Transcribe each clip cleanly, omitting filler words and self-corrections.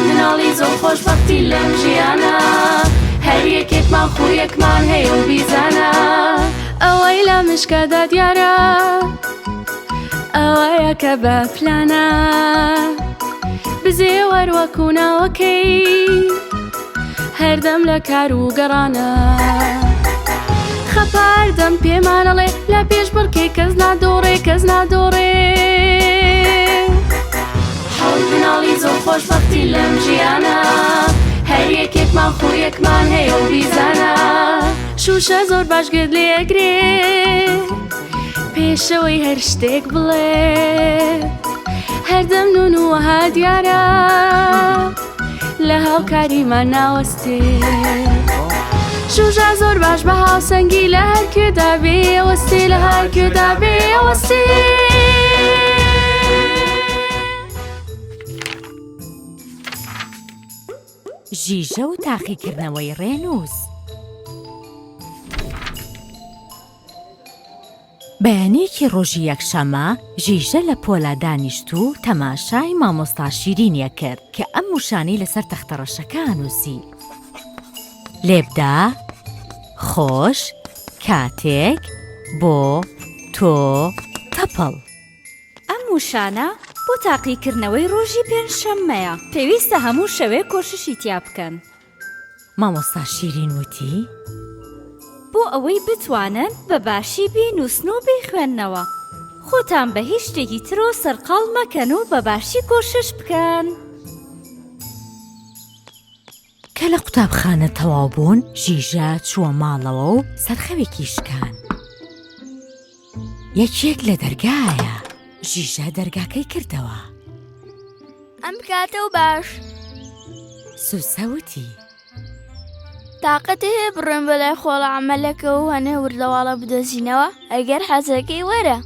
مناڵی زۆر خۆشبەختی لەم ژیانە هەر یەکێکمان خویەکمان هەیە و بیزانە ئەوەی لە مشکەدا دیارە ئەوەیە کە بە پلانە بزێ وەروەکو ناوەکەی هەردەم لە کار و گەڕانە خەپاردەم پێمانەڵێ لە پێش بڕکێ کەس نادۆڕێ حەوت مناڵی زۆر خۆشبەختی لەم ژیانە هەر یەکێکمان خویەکمان هەیە و بیزانە شوشە زۆر باش گرت لێگرێ پێشەوەی هەر شتێک بڵێ هەردەم نون و وەها دیارە لە هاوکاریمان ناوەستێ شوشە زۆر باش بە هاوسەنگی لە هەر کوێدا بێ وەستێ لە هەر کوێدا بێ وەستێ ژیژە و تاقیکردنەوەی ڕێنووس. بەیانەیەکی ڕۆژی یەکشەمە ژیژە لە پۆلا دانیشت و تەماشای مامۆستا شیرینیە کرد کە ئەم موشانەی لەسەر تەختەڕەشەکە نووسی. لێبدا خۆش کاتێک بۆ تۆ تەپڵ. ئەم موشانە بۆ تاقیکردنەوەی ڕۆژی پێنجشەممەیە پێویستە هەموو شەوێ کۆششی تیا بکەن. مامۆستا شیرین وتی بۆ ئەوەی بتوانن بە باشی بینووسن و بیخوێندنەوە خۆتان بە هیچ شتێکی ترۆ سەرقاڵ مەکەن و بە باشی کۆشش بکەن. کە لە قوتابخانە تەواو بوون ژیژە چووە ماڵەوە و سەرخەوێکی شکان. یەکێک لە دەرگایە ژیژە دەرگاکەی کردەوە. ئەم کاتە و باش سوسە وتی تااقەتی هەیە بڕێن بەلای خۆڵە عەمەلەکە و هەنێ وردەواڵە بدۆزینەوە ئەگەر حەزەکەی وەرە.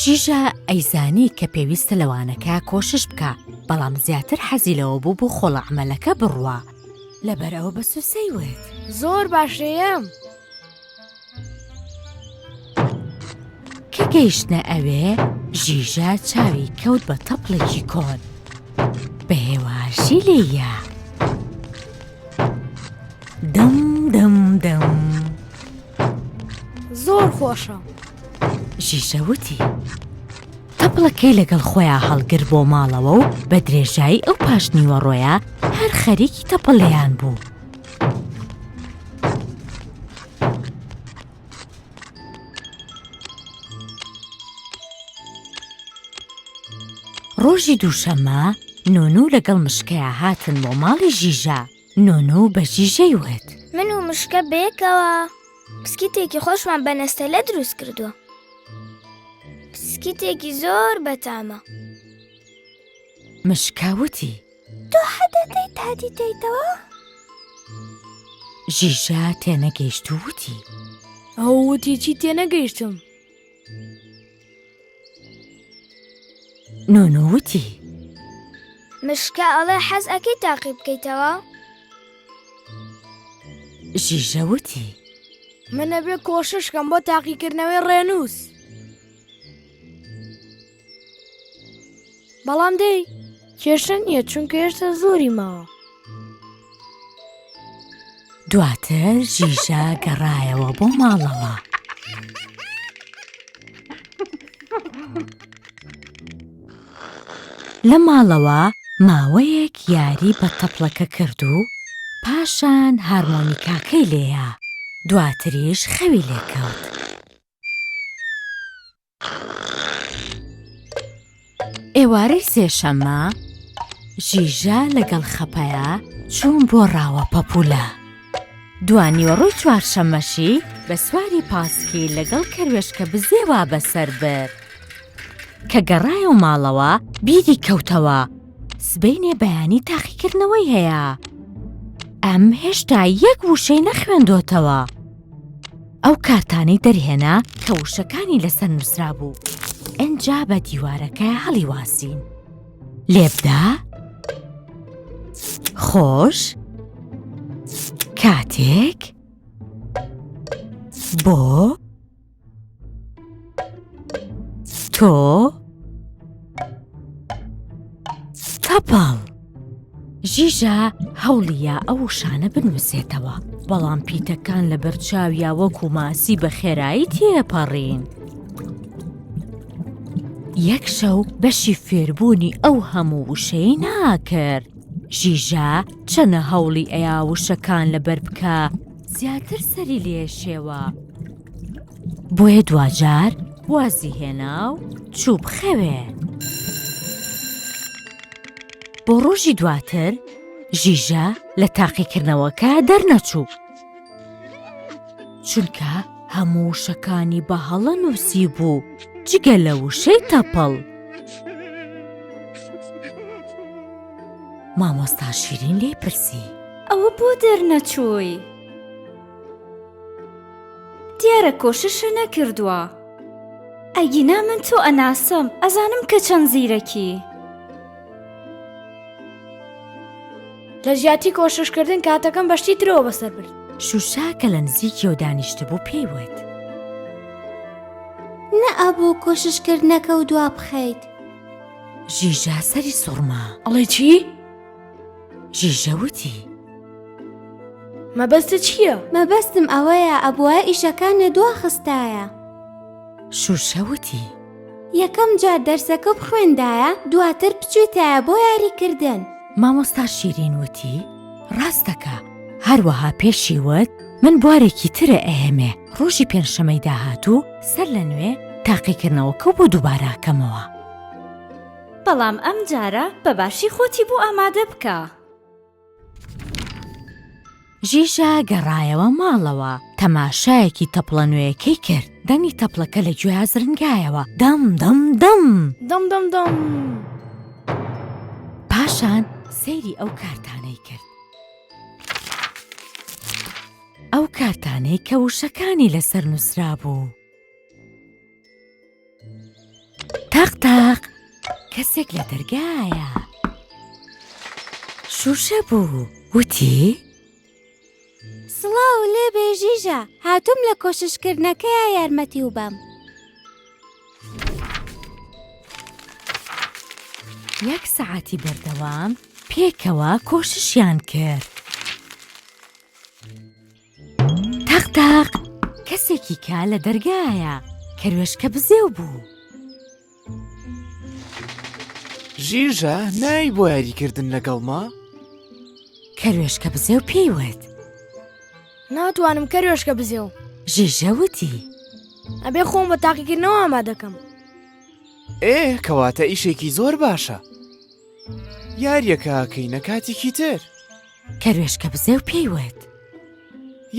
ژیژە ئەیزانی کە پێویستە لەوانەکە کۆشش بکە بەڵام زیاتر حەزی لەوە بوو بۆ خۆڵە عەمەلەکە بڕوە. لەبەرەوە بە سوسەی وت زۆر باشەیەم. کە گەیشتنە ئەوێ ژیژە چاوی کەوت بە تەپڵێکی کۆن بە هێواشی لێیە. دەم دەم دەم زۆر خۆشە. ژیژە وتی تەپڵەکەی لەگەڵ خۆیان هەڵگر بۆ ماڵەوە و بە درێژایی ئەو پاشنیوە ڕۆیە هەر خەریکی تەپڵیان بوو. ڕۆژی دووشەمە نۆنو لەگەڵ مشکەیە هاتن بۆ ماڵی ژیژە. نۆنو بە ژیژەی وت من و مشکە بێکەوە پسکیتێکی خۆشمان بەنەستە لە دروست کردووە. پسکیتێکی زۆر بەتامە. مشکە وتی تۆ حەدەتەی تادی دەیتەوە؟ ژیژە تێنەگەیشت و وتی ئەو وتی چی تێنەگەیشتم. نۆنو وتی مشکە ئەڵێ حەز ئەکەی تاقی بکەیتەوە؟ ژیژە وتی منە بێ کۆششکەم بۆ تاقیکردنەوەی ڕێنووس. بەڵام دەی کێشە نییە چونکە هێشتا زۆری ماوە. دواتر ژیژە گەڕایەوە بۆ ماڵەوە. لە ماڵەوە ماوەیەک یاری بە تەپڵەکە کرد و پاشان هارمۆنیکاکەی لێیە. دواتریش خەوی لێکەوت. ئێوارەی سێشەمە ژیژە لەگەڵ خەپەیە چوون بۆ ڕاوە پەپولە. دوانیوەڕۆی چوارشەمەشی بە سواری پاسکی لەگەڵ کەروێشکە بزێوا بەسەر برد. کە گەڕایە و ماڵەوە بیری کەوتەوە سبەینێ بەیانی تاقیکردنەوەی هەیە. ئەم هێشتا یەک وشەی نەخوێندۆتەوە. ئەو کارتانەی دەرهێنا کە وشەکانی لەسەر نووسرا بوو. ئەنجا بە دیوارەکە هەڵیواسین. لێبدا خۆش کاتێک بۆ تۆ تەپەڵ. ژیژە هەوڵیە ئەو شانە بنووسێتەوە، بەڵام پیتەکان لە بەرچاویا وەکو ماسی بە خێرایی تێپەڕین. یەک شەو بەشی فێربوونی ئەو هەموو وشەی ناکرد. ژیژە چەنە هەوڵی ئەیا وشەکان لەبەر بکە، زیاتر سەری لێشێوە. بۆیە دوجار وازی هێنا و چوو بخەوێ. بۆ ڕۆژی دواتر ژیژە لە تاقیکردنەوەکە دەرنەچوو، چونکە هەموو وشەکانی بە هەڵە نووسی بوو جگە لە وشەی تەپەڵ. مامۆستا شیرین لێ پرسی: ئەوە بۆ دەرنەچووی؟ دیارە کۆششە نەکردووە. ئەگینا من تۆ ئەناسم، ئەزانم کە چەند زیرەکی. لە ژیاتی کۆششکردن کاتەکەم بەشتی ترەوە بەسەر برد. شوشا کە لە نزیکیەوە دانیشتبوو پێیوت: نە ئەبوو کۆششکردنەکە و دوا بخەیت. ژیژە سەری سوڕما. ئەڵێ چی؟ ژیژە وتی: مەبەستە چییە؟ مەبەستم ئەوەیە ئەبووە ئیشەکانە دوا خستایە. شوشە وتی: یەکەم جار دەرسەکە بخوێندایە، دواتر بچوویتایە بۆ یاریکردن. مامۆستا شیرین وتی: ڕاستەکە، هەروەها پێشی وت من بوارێکی ترە ئەهێمێ، ڕۆژی پێنجشەمەی داهاتوو سەر لە نوێ تاقیکردنەوەکە بۆ دووباراکەمەوە. بەڵام ئەم جارە بەباشی خۆتی بۆ ئامادە بکە. ژیژە گەڕایەوە ماڵەوە، تەماشایەکی تەپڵە نوێیەکەی کرد. دەنگی تەپڵەکە لە گوێ زرنگایەوە: دەم دەم دەم دەم دەم دەم. پاشان سەیری ئەو کارتانەی کرد، ئەو کارتانەی کە وشەکانی لەسەر نووسرا بوو. تاق تاق، کەسێک لە دەرگایە. شوشە بوو، وتی: سڵاو لێبێ ژیژە، هاتووم لە کۆششکردنەکەیە یارمەتی و بەم. یەک سەعاتی بەردەوام پێکەوە کۆششیان کرد. تاق تاق، کەسێکی کا لە دەرگایە، کەروێشکە بزێو بوو. ژیژە نای بۆ یاریکردن لەگەڵما؟ کەروێشکە بزێو پێیوت: ناتوانم کەروێشکە بزێو. ژیژە وتی: ئەبێ خۆم بە تاقیکردنەوە ئامادەکەم. کەواتە ئیشێکی زۆر باشە. یاریەکە ئاکەینە کاتێکی تر. کەروێشکە بزێو پێیوت: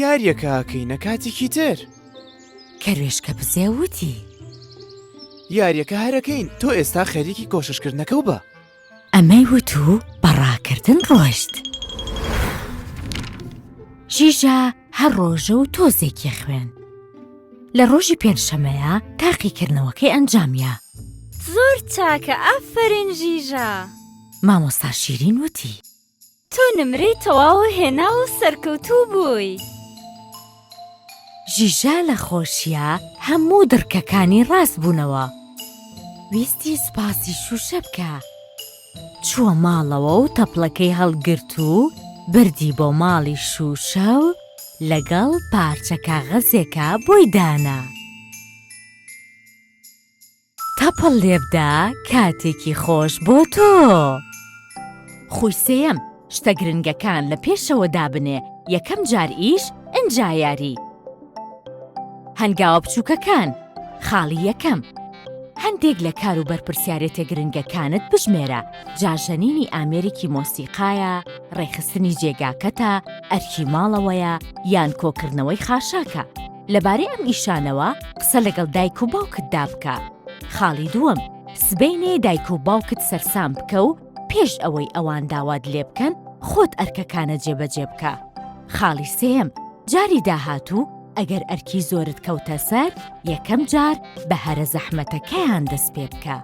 یاریەکە ئاکەینە کاتێکی تر. کەروێشکە بزێو وتی: یاریەکە هەرەکەین، تۆ ئێستا خەریکی کۆششکردنەکە و بە. ئەمەی وت و بەڕاکردن ڕۆشت. ژیژە هەر ڕۆژە و تۆزێکی خوێن. لە ڕۆژی پێنجشەمەیە تاقیکردنەوەکەی ئەنجامیە. زۆر چاکە، ئافرین ژیژە. مامۆستا شیرین وتی: تۆ نمرەی تەواو هێنا و سەرکەوتوو بووی. ژیژە لە خۆشیە هەموو درکەکانی ڕاست بوونەوە. ویستی سوپاسی شوشە بکە. چووە ماڵەوە و تەپڵەکەی هەڵگرت و بردی بۆ ماڵی شوشە و لەگەڵ پارچە کاغەزێکە بۆی دانا. تەپڵ لێبدا کاتێکی خۆش بۆ تۆ. خوی سێم، شتە گرنگەکان لە پێشەوە دابنێ، یەکەم جار ئیش ئەنجا یاری. هەنگاوە بچووکەکان، خاڵی یەکەم. هەندێک لە کار و بەرپرسیارەتە گرنگەکانت بژمێرە. جاژەنینی ئامێرێکی مۆسیقایە، ڕێخستنی جێگاکەتە، ئەرکی ماڵەوەیە یان کۆکردنەوەی خاشاکە. لەبارەی ئەم ئیشانەوە قسە لەگەڵ دایک و باوکت دابکە. خاڵی دووەم، سبەینێ دایک و باوکت سەرسام بکە و پێش ئەوەی ئەوان داوات لێ بکەن خۆت ئەرکەکانە جێبەجێ بکە. خاڵی سێم، جاری داهاتوو ئەگەر ئەرکی زۆرت کەوتە سەر، یەکەم جار بە هەرە زەحمەتەکەیان دەست پێ بکە.